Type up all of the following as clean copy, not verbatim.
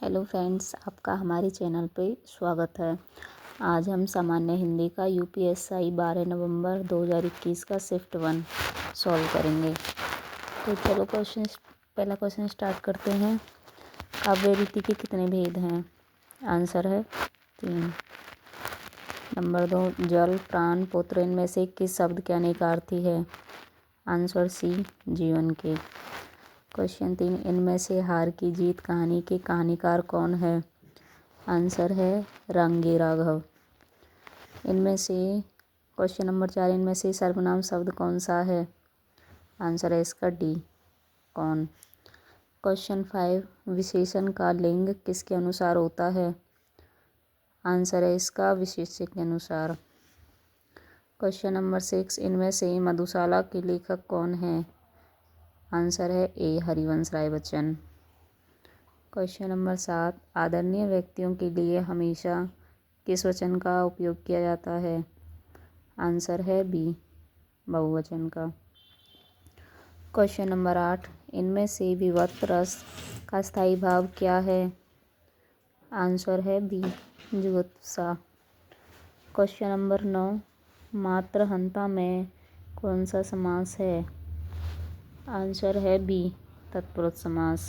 Hello friends, आपका हमारे channel पे स्वागत है। आज हम सामान्य हिंदी का यूपीएससी 12 नवंबर 2021 का शिफ्ट 1 सॉल्व करेंगे। तो चलो पहला क्वेश्चन स्टार्ट करते हैं। काव्य रीति के कितने भेद हैं? आंसर है 3। नंबर 2, जल, प्राण, पुत्र इनमें से किस शब्द के अनेकार्थी है? आंसर सी, जीवन के। क्वेश्चन 3, इनमें से हार की जीत कहानी के कहानीकार कौन है? आंसर है रंगे राघव। इनमें से क्वेश्चन नंबर 4, इनमें से सर्वनाम शब्द कौन सा है? आंसर है इसका डी, कौन। क्वेश्चन 5, विशेषण का लिंग किसके अनुसार होता है? आंसर है इसका विशेष्य के अनुसार। क्वेश्चन नंबर 6, इनमें से मधुशाला के लेखक कौन है? आंसर है ए, हरिवंश राय बच्चन। क्वेश्चन नंबर 7, आदरणीय व्यक्तियों के लिए हमेशा किस वचन का उपयोग किया जाता है? आंसर है बी, बहुवचन का। क्वेश्चन नंबर 8, इनमें से विभक्त रस का स्थायी भाव क्या है? आंसर है बी, जुगुप्सा। क्वेश्चन नंबर 9, मात्र हंता में कौन सा समास है? आंसर है बी, तत्पुरुष समास।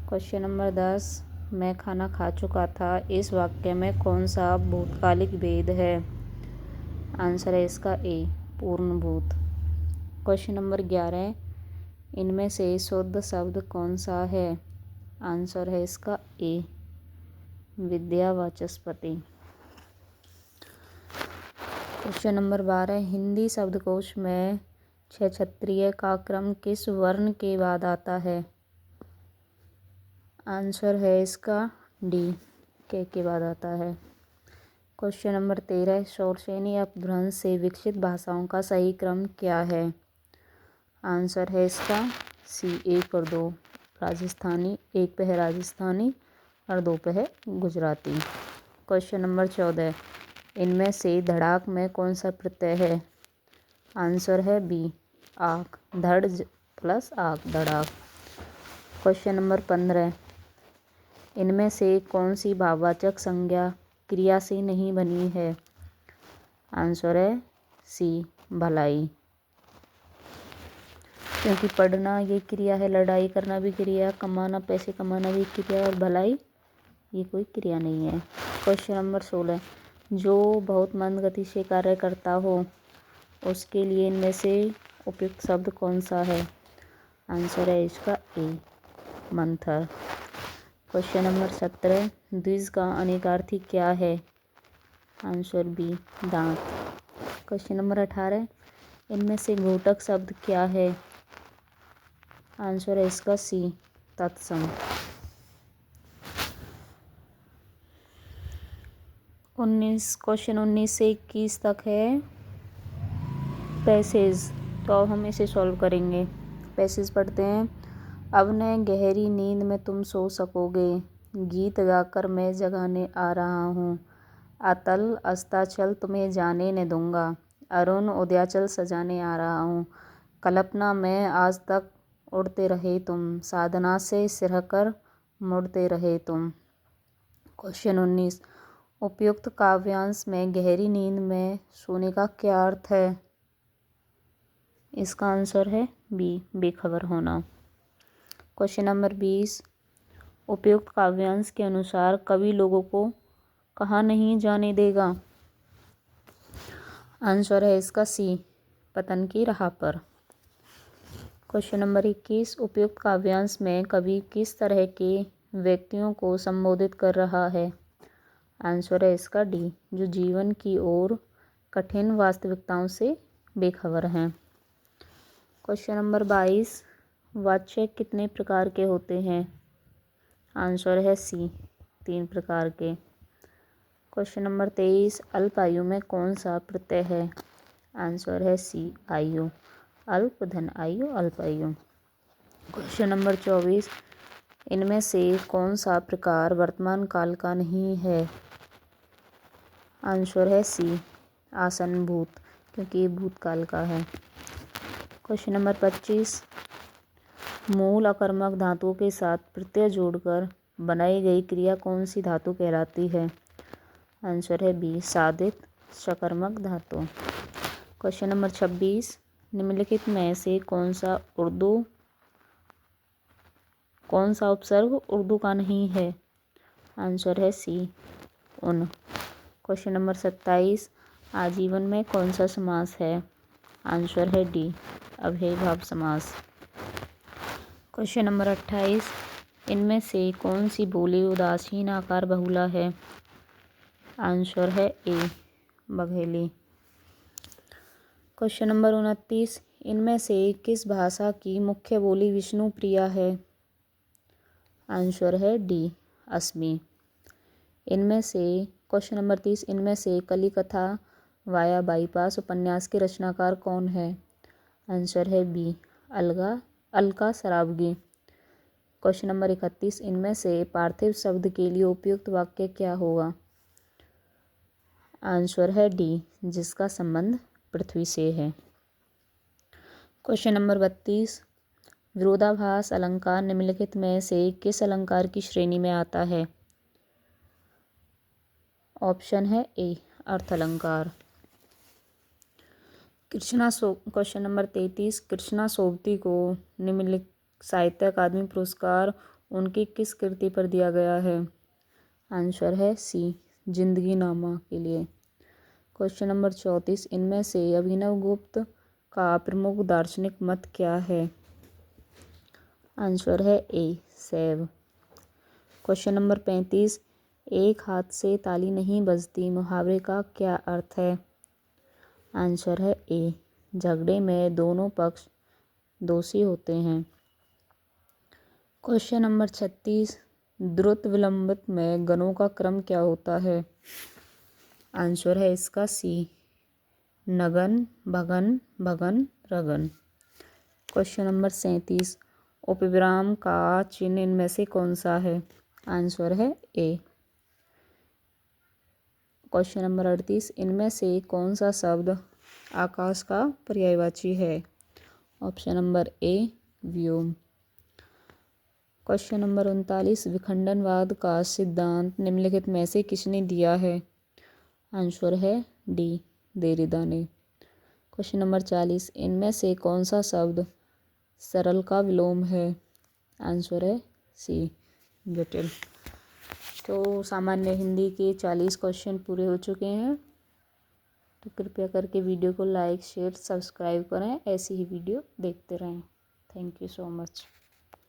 क्वेश्चन नंबर 10, मैं खाना खा चुका था इस वाक्य में कौन सा भूतकालिक भेद है? आंसर है इसका ए, पूर्णभूत। क्वेश्चन नंबर 11, इनमें से शुद्ध शब्द कौन सा है? आंसर है इसका ए, विद्यावाचस्पति। क्वेश्चन नंबर 12, हिंदी शब्दकोश में क्षत्रिय का क्रम किस वर्ण के बाद आता है? आंसर है इसका डी, के बाद आता है। क्वेश्चन नंबर 13, शौरसेनी अपभ्रंश से विकसित भाषाओं का सही क्रम क्या है? आंसर है इसका सी, 1 और 2 राजस्थानी, 1 पे है राजस्थानी और 2 पे है गुजराती। क्वेश्चन नंबर 14, इनमें से धड़ाक में कौन सा प्रत्यय है? आंसर है बी, आक, धड़ प्लस आक, धड़ाक। क्वेश्चन नंबर 15, इनमें से कौन सी भाववाचक संज्ञा क्रिया से नहीं बनी है? आंसर है सी, भलाई। क्योंकि पढ़ना ये क्रिया है, लड़ाई करना भी क्रिया, कमाना, पैसे कमाना भी क्रिया, और भलाई ये कोई क्रिया नहीं है। क्वेश्चन नंबर 16, जो बहुत मंद गति से कार्य करता हो उसके लिए इनमें से उपयुक्त शब्द कौन सा है? आंसर है इसका ए, मंथर। क्वेश्चन नंबर 17, द्विज का अनेकार्थी क्या है? आंसर बी, दांत। क्वेश्चन नंबर 18, इनमें से घोटक शब्द क्या है? आंसर है इसका सी, तत्सम। 19, क्वेश्चन 19 से 21 तक है पैसेज, तो अब हम इसे सॉल्व करेंगे। पैसेज पढ़ते हैं। अब न गहरी नींद में तुम सो सकोगे, गीत गाकर मैं जगाने आ रहा हूँ, अतल अस्ताचल तुम्हें जाने न दूंगा, अरुण उदयाचल सजाने आ रहा हूँ, कल्पना में आज तक उड़ते रहे तुम, साधना से सिरहकर मुड़ते रहे तुम। क्वेश्चन 19, उपयुक्त काव्यांश में गहरी नींद में सोने का क्या अर्थ है? इसका आंसर है बी, बेखबर होना। क्वेश्चन नंबर 20, उपयुक्त काव्यांश के अनुसार कवि लोगों को कहाँ नहीं जाने देगा? आंसर है इसका सी, पतन की राह पर। क्वेश्चन नंबर 21, उपयुक्त काव्यांश में कवि किस तरह के व्यक्तियों को संबोधित कर रहा है? आंसर है इसका डी, जो जीवन की ओर कठिन वास्तविकताओं से बेखबर हैं। क्वेश्चन नंबर 22, वाक्य कितने प्रकार के होते हैं? आंसर है सी, 3 प्रकार के। क्वेश्चन नंबर 23, अल्प आयु में कौन सा प्रत्यय है? आंसर है सी, आयु, अल्प धन आयु, अल्प आयु। क्वेश्चन नंबर 24, इनमें से कौन सा प्रकार वर्तमान काल का नहीं है? आंसर है सी, आसन्न भूत, क्योंकि ये भूतकाल का है। क्वेश्चन नंबर 25, मूल अकर्मक धातुओं के साथ प्रत्यय जोड़कर बनाई गई क्रिया कौन सी धातु कहलाती है? आंसर है बी, सादित शकर्मक धातु। क्वेश्चन नंबर 26, निम्नलिखित में से कौन सा उपसर्ग उर्दू का नहीं है? आंसर है सी, उन। क्वेश्चन नंबर 27, आजीवन में कौन सा समास है? आंसर है डी, अव्ययीभाव समास। क्वेश्चन नंबर 28, इनमें से कौन सी बोली उदासीन आकार बहुला है? आंसर है ए, बघेली। क्वेश्चन नंबर 29, इनमें से किस भाषा की मुख्य बोली विष्णु प्रिया है? आंसर है डी, असमी। इनमें से क्वेश्चन नंबर 30, इनमें से कलिकथा वाया बाईपास उपन्यास के रचनाकार कौन है? आंसर है B, Alka Saraogi. Question number 31, इनमें से पार्थिव शब्द के लिए उपयुक्त वाक्य क्या होगा? आंसर है डी, जिसका संबंध पृथ्वी से है। क्वेश्चन नंबर 32, विरोधाभास अलंकार निम्नलिखित में से किस अलंकार की श्रेणी में आता है? ऑप्शन है ए, अर्थ अलंकार। क्वेश्चन नंबर 33, कृष्णा सोबती को निम्नलिखित साहित्य अकादमी पुरस्कार उनकी किस कृति पर दिया गया है? आंसर है सी, जिंदगी नामा के लिए। क्वेश्चन नंबर 34, इनमें से अभिनव गुप्त का प्रमुख दार्शनिक मत क्या है? आंसर है ए, शैव। क्वेश्चन नंबर 35, एक हाथ से ताली नहीं बजती मुहावरे का क्या अर्थ है? आंसर है ए, झगड़े में दोनों पक्ष दोषी होते हैं। क्वेश्चन नंबर 36, द्रुत विलंबित में गणों का क्रम क्या होता है? आंसर है इसका सी, नगन, भगन, भगन, रगन। क्वेश्चन नंबर 37, उपविराम का चिन्ह इनमें से कौन सा है? आंसर है ए। क्वेश्चन नंबर 38, इनमें से कौन सा शब्द आकाश का पर्यायवाची है? Option number A, Vyom. Question number 39, विखंडनवाद का सिद्धांत निम्नलिखित में से किसने दिया है? आंसर है डी, देरिदा ने। क्वेश्चन नंबर 40, इनमें से कौन सा शब्द सरल का विलोम है? आंसर है सी, जटिल। तो सामान्य हिंदी के 40 क्वेश्चन पूरे हो चुके हैं। तो कृपया करके वीडियो को लाइक, शेयर, सब्सक्राइब करें। ऐसी ही वीडियो देखते रहें। Thank you so much.